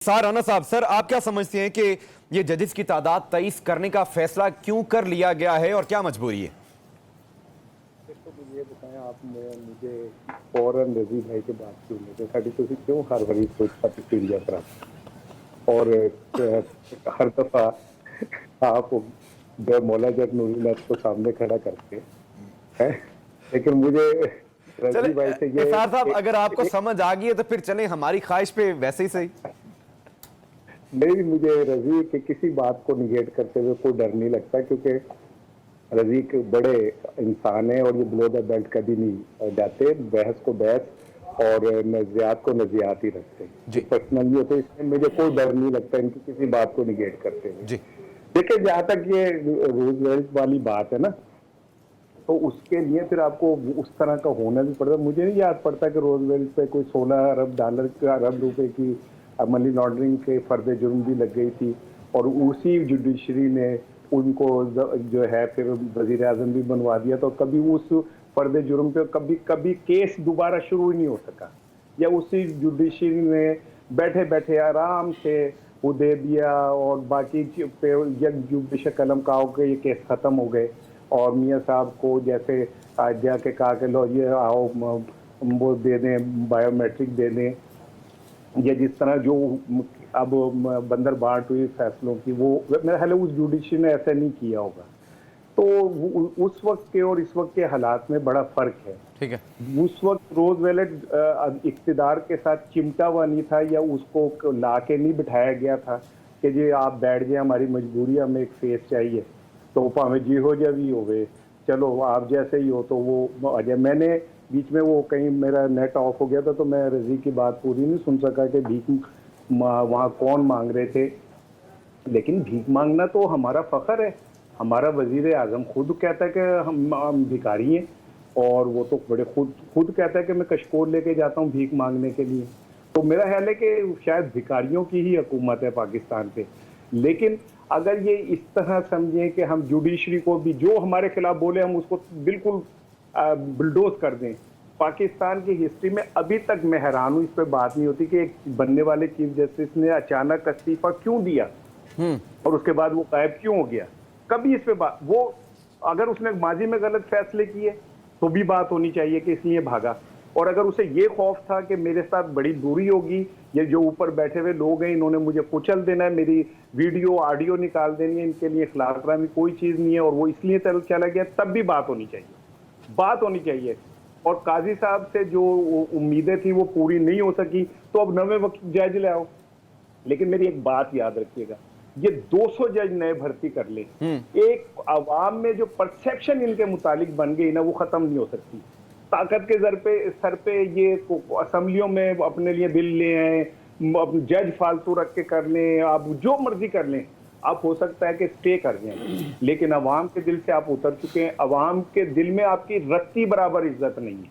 राणा साहब, सर आप क्या समझते हैं कि ये जजेस की तादाद 23 करने का फैसला क्यों कर लिया गया है और क्या मजबूरी है? तो मुझे ये बताएं, आप मुझे फौरन रजी भाई की बात क्यों लेते साड़ी तुसी क्यों हर बारी सोच प्रतिक्रिया करा और हर दफा आप मौला जट नूरी को सामने खड़ा करके है। लेकिन मुझे रजी भाई से ये साहब अगर आपको समझ आ गई है तो फिर चलें, हमारी ख्वाहिश पे वैसे ही सही। नहीं, मुझे रजी के किसी बात को निगेट करते हुए कोई डर नहीं लगता, क्योंकि रजी के बड़े इंसान है और ये बिलो द बेल्ट कभी नहीं जाते, बहस को बहस और नजियात को नजियात ही रखते हैं पर्सनली होते, इसमें मुझे कोई डर नहीं लगता इनकी किसी बात को निगेट करते हुए। देखिए, जहाँ तक ये रूजवेल्ट वाली बात है ना, तो उसके लिए फिर आपको उस तरह का होना भी पड़ता। मुझे नहीं याद पड़ता कि रूजवेल्ट पे कोई $16 अरब रुपए की मनी लॉन्ड्रिंग के फर्द जुर्म भी लग गई थी और उसी जुडिशरी ने उनको जो है फिर वजीर आजम भी बनवा दिया, तो कभी उस फर्द जुर्म पे कभी केस दोबारा शुरू ही नहीं हो सका, या उसी जुडिशरी ने बैठे बैठे आराम से हुदैबिया और बाकी पे जुडिशल कलम का के ये केस खत्म हो गए और मियाँ साहब को जैसे आज जाके कहा कि लो ये आओ वो दे दें, बायोमेट्रिक दे दें, या जिस तरह जो अब बंदर बाट हुई फैसलों की, वो मेरा ख्याल है उस जुडिशरी ने ऐसा नहीं किया होगा। तो उस वक्त के और इस वक्त के हालात में बड़ा फर्क है। ठीक है, उस वक्त रोजवेल्ट इख्तिदार के साथ चिमटा हुआ नहीं था, या उसको ला के नहीं बिठाया गया था कि जी आप बैठ जाए, हमारी मजबूरी, हमें एक फेस चाहिए, तो भावे जी हो जा भी होवे, चलो आप जैसे ही हो तो वो आ जाए। मैंने बीच में वो कहीं मेरा नेट ऑफ हो गया था तो मैं रजी की बात पूरी नहीं सुन सका कि भीख वहाँ कौन मांग रहे थे, लेकिन भीख मांगना तो हमारा फख्र है। हमारा वजीर आजम खुद कहता है कि हम भिखारी हैं, और वो तो बड़े खुद कहता है कि मैं कशकोर लेके जाता हूँ भीख मांगने के लिए। तो मेरा ख्याल है कि शायद भिखारियों की ही हुकूमत है पाकिस्तान पे। लेकिन अगर ये इस तरह समझें कि हम जुडिशरी को भी जो हमारे खिलाफ बोले हम उसको बिल्कुल बुलडोज कर दें, पाकिस्तान की हिस्ट्री में अभी तक मैं हैरान हूँ, इस पर बात नहीं होती कि एक बनने वाले चीफ जस्टिस ने अचानक इस्तीफा क्यों दिया और उसके बाद वो गायब क्यों हो गया। कभी इस पे बात, वो अगर उसने माजी में गलत फैसले किए तो भी बात होनी चाहिए कि इसलिए भागा, और अगर उसे ये खौफ था कि मेरे साथ बड़ी दूरी होगी, ये जो ऊपर बैठे हुए लोग हैं इन्होंने मुझे कुचल देना है, मेरी वीडियो ऑडियो निकाल देनी है, इनके लिए खिलाफ में कोई चीज़ नहीं है, और वो इसलिए चला गया, तब भी बात होनी चाहिए। और काजी साहब से जो उम्मीदें थी वो पूरी नहीं हो सकी, तो अब नवे वक्त जज ले आओ। लेकिन मेरी एक बात याद रखिएगा, ये 200 जज नए भर्ती कर ले, एक आवाम में जो परसेप्शन इनके मुतालिक बन गई ना, वो खत्म नहीं हो सकती। ताकत के सर पे ये असेंबलियों में अपने लिए बिल ले आए, जज फालतू रख के कर लें, आप जो मर्जी कर लें, आप हो सकता है कि स्टे कर जाएं, लेकिन अवाम के दिल से आप उतर चुके हैं। अवाम के दिल में आपकी रत्ती बराबर इज्जत नहीं है,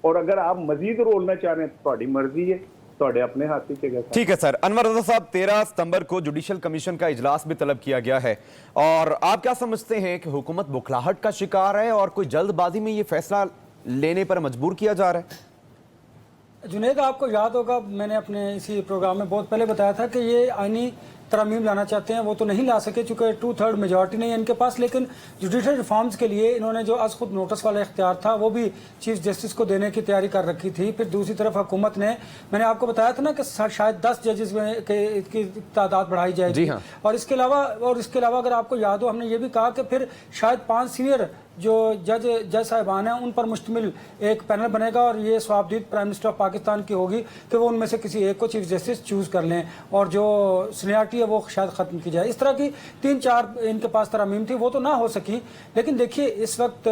और अगर आप मजीद रोलना चाह रहे हैं तो ਤੁਹਾਡੀ मर्जी है, ਤੁਹਾਡੇ अपने हाथ ही। ठीक है सर। अनवर रजा साहब, 13 सितंबर को जुडिशल कमीशन का इजलास भी तलब किया गया है, और आप क्या समझते हैं कि हुकूमत बुखलाहट का शिकार है और कोई जल्दबाजी में ये फैसला लेने पर मजबूर किया जा रहा है? जुनेद, आपको याद होगा मैंने अपने इसी प्रोग्राम में बहुत पहले बताया था कि ये आईनी तरमीम लाना चाहते हैं, वो तो नहीं ला सके चूँकि 2/3 मेजॉरिटी नहीं है इनके पास, लेकिन जुडिशल रिफॉर्म्स के लिए इन्होंने जो आज खुद नोटिस वाला इख्तियार था वो भी चीफ जस्टिस को देने की तैयारी कर रखी थी। फिर दूसरी तरफ हुकूमत ने, मैंने आपको बताया था ना कि शायद 10 जजेस की तादाद बढ़ाई जाएगी। हाँ। और इसके अलावा अगर आपको याद हो, हमने ये भी कहा कि फिर शायद 5 सीनियर जो जज साहिबान हैं उन पर मुश्तमिल एक पैनल बनेगा, और ये सवाबदीद प्राइम मिनिस्टर ऑफ पाकिस्तान की होगी कि वो उनमें से किसी एक को चीफ जस्टिस चूज़ कर लें, और जो सीनियरिटी है वो शायद ख़त्म की जाए। इस तरह की 3-4 इनके पास तरमीम थी, वो तो ना हो सकी। लेकिन देखिए, इस वक्त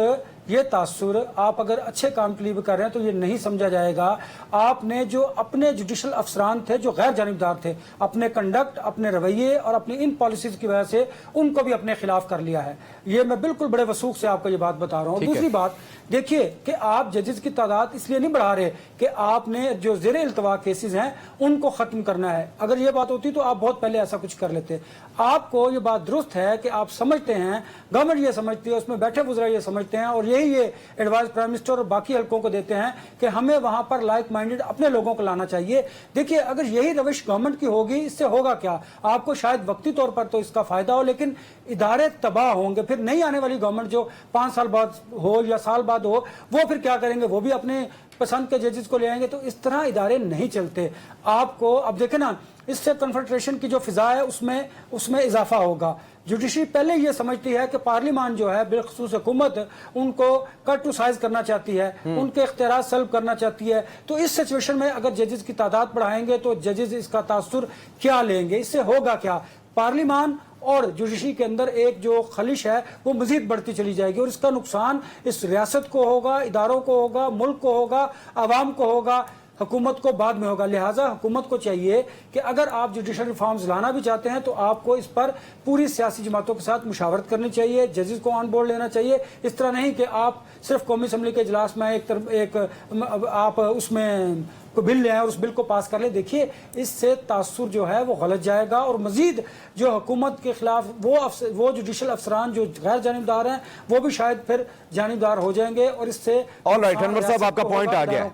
ये तासुर आप अगर अच्छे काम के लिए भी कर रहे हैं तो ये नहीं समझा जाएगा। आपने जो अपने जुडिशल अफसरान थे जो गैर जानिबदार थे, अपने कंडक्ट, अपने रवैये और अपनी इन पॉलिसीज की वजह से उनको भी अपने खिलाफ कर लिया है। ये मैं बिल्कुल बड़े वसूख से आपको ये बात बता रहा हूँ। दूसरी बात, देखिए कि आप जजेस की तादाद इसलिए नहीं बढ़ा रहे कि आपने जो ज़ेर इल्तवा केसेस हैं उनको ख़त्म करना है। अगर ये बात होती तो आप बहुत पहले ऐसा कुछ कर लेते। आपको ये बात दुरुस्त है कि आप समझते हैं, गवर्नमेंट ये समझती है, उसमें बैठे वज़रा ये समझते हैं, और यही यही ये एडवाइस प्राइम मिनिस्टर और बाकी हल्कों को देते हैं कि हमें वहां पर लाइक माइंडेड अपने लोगों को लाना चाहिए। देखिए, अगर यही रविश गवर्नमेंट की होगी, इससे होगा क्या? आपको शायद वक्ती तौर पर तो इसका फायदा हो, लेकिन इदारे तबाह होंगे। फिर नहीं आने वाली गवर्नमेंट जो 5 साल बाद हो या साल बाद हो, वो फिर क्या करेंगे? वो भी अपने पसंद के जजेस को ले आएंगे। तो इस तरह इदारे नहीं चलते। आपको अब देखें ना, इससे कन्फ्रंट्रेशन की जो फिजा है उसमें इजाफा होगा। जुडिशरी पहले ये समझती है कि पार्लियामान जो है, बिलखसूस हुकूमत, उनको कट टू साइज करना चाहती है, उनके इख्तियार सल्ब करना चाहती है। तो इस सिचुएशन में अगर जजेस की तादाद बढ़ाएंगे तो जजेस इसका तासुर क्या लेंगे? इससे होगा क्या? पार्लियामान और जुडिशरी के अंदर एक जो खलिश है वो मजीद बढ़ती चली जाएगी और इसका नुकसान इस रियासत को होगा, इदारों को होगा, मुल्क को होगा, आवाम को होगा, हुकूमत को बाद में होगा। लिहाजा हुकूमत को चाहिए कि अगर आप जुडिशल रिफॉर्म्स लाना भी चाहते हैं तो आपको इस पर पूरी सियासी जमातों के साथ मुशावरत करनी चाहिए, जजेस को ऑन बोर्ड लेना चाहिए। इस तरह नहीं कि आप सिर्फ कौमी असम्बली के इजलास में आप उसमें को बिल ले आए और उस बिल को पास कर ले। देखिए, इससे तासुर जो है वो गलत जाएगा और मजीद जो हुकूमत के खिलाफ वो जुडिशल अफसरान जो गैर जानिबदार हैं वो भी शायद फिर जानिबदार हो जाएंगे और इससे ऑल राइट, अनवर साहब, आपका पॉइंट आ गया है।